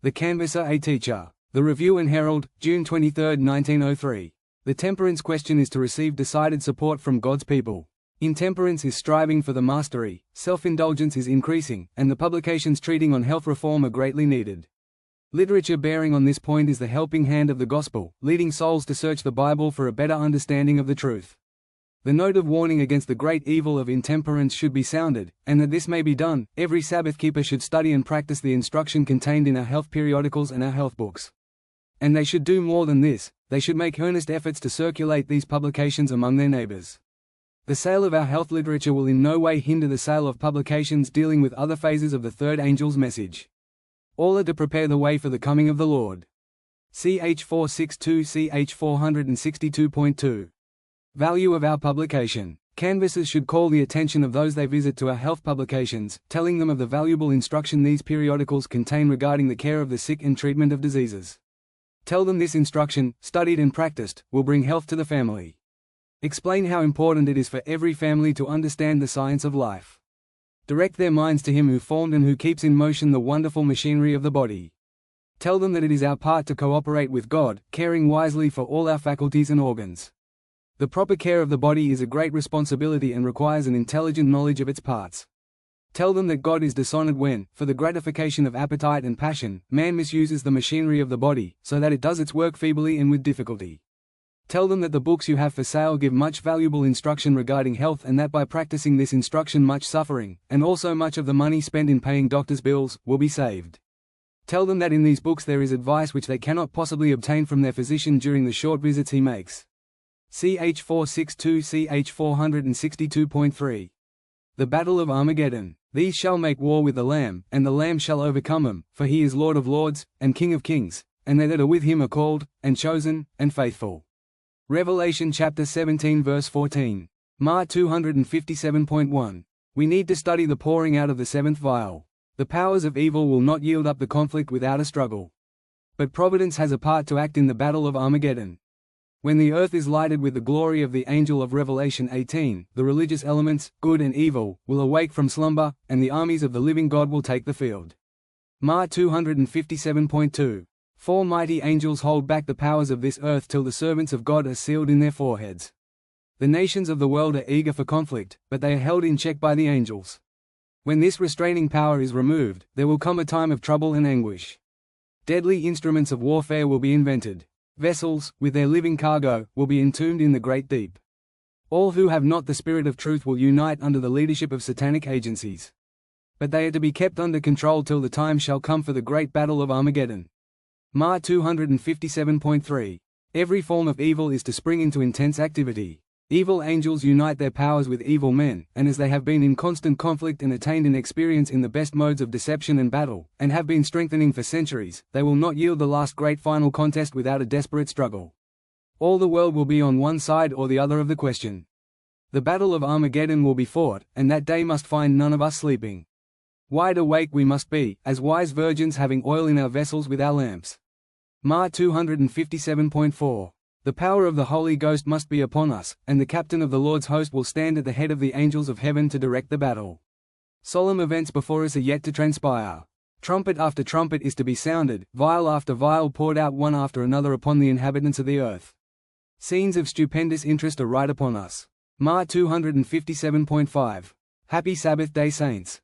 The canvasser a teacher. The Review and Herald, June 23, 1903. The temperance question is to receive decided support from God's people. Intemperance is striving for the mastery, self-indulgence is increasing, and the publications treating on health reform are greatly needed. Literature bearing on this point is the helping hand of the gospel, leading souls to search the Bible for a better understanding of the truth. The note of warning against the great evil of intemperance should be sounded, and that this may be done, every Sabbathkeeper should study and practice the instruction contained in our health periodicals and our health books. And they should do more than this, they should make earnest efforts to circulate these publications among their neighbors. The sale of our health literature will in no way hinder the sale of publications dealing with other phases of the third angel's message. All are to prepare the way for the coming of the Lord. Ch 462 Ch 462.2. Value of our publication. Canvassers should call the attention of those they visit to our health publications, telling them of the valuable instruction these periodicals contain regarding the care of the sick and treatment of diseases. Tell them this instruction, studied and practiced, will bring health to the family. Explain how important it is for every family to understand the science of life. Direct their minds to Him who formed and who keeps in motion the wonderful machinery of the body. Tell them that it is our part to cooperate with God, caring wisely for all our faculties and organs. The proper care of the body is a great responsibility and requires an intelligent knowledge of its parts. Tell them that God is dishonored when, for the gratification of appetite and passion, man misuses the machinery of the body, so that it does its work feebly and with difficulty. Tell them that the books you have for sale give much valuable instruction regarding health and that by practicing this instruction much suffering, and also much of the money spent in paying doctors' bills, will be saved. Tell them that in these books there is advice which they cannot possibly obtain from their physician during the short visits he makes. Ch 462 Ch 462.3. The Battle of Armageddon. These shall make war with the Lamb, and the Lamb shall overcome them, for he is Lord of lords, and King of kings, and they that are with him are called, and chosen, and faithful. Revelation chapter 17 verse 14. Ma 257.1. We need to study the pouring out of the seventh vial. The powers of evil will not yield up the conflict without a struggle. But providence has a part to act in the battle of Armageddon. When the earth is lighted with the glory of the angel of Revelation 18, the religious elements, good and evil, will awake from slumber, and the armies of the living God will take the field. Ma 257.2. Four mighty angels hold back the powers of this earth till the servants of God are sealed in their foreheads. The nations of the world are eager for conflict, but they are held in check by the angels. When this restraining power is removed, there will come a time of trouble and anguish. Deadly instruments of warfare will be invented. Vessels, with their living cargo, will be entombed in the great deep. All who have not the spirit of truth will unite under the leadership of satanic agencies. But they are to be kept under control till the time shall come for the great battle of Armageddon. Ma 257.3. Every form of evil is to spring into intense activity. Evil angels unite their powers with evil men, and as they have been in constant conflict and attained an experience in the best modes of deception and battle, and have been strengthening for centuries, they will not yield the last great final contest without a desperate struggle. All the world will be on one side or the other of the question. The battle of Armageddon will be fought, and that day must find none of us sleeping. Wide awake we must be, as wise virgins having oil in our vessels with our lamps. Ma 257.4. The power of the Holy Ghost must be upon us, and the captain of the Lord's host will stand at the head of the angels of heaven to direct the battle. Solemn events before us are yet to transpire. Trumpet after trumpet is to be sounded, vial after vial poured out one after another upon the inhabitants of the earth. Scenes of stupendous interest are right upon us. Ma 257.5. Happy Sabbath day, saints.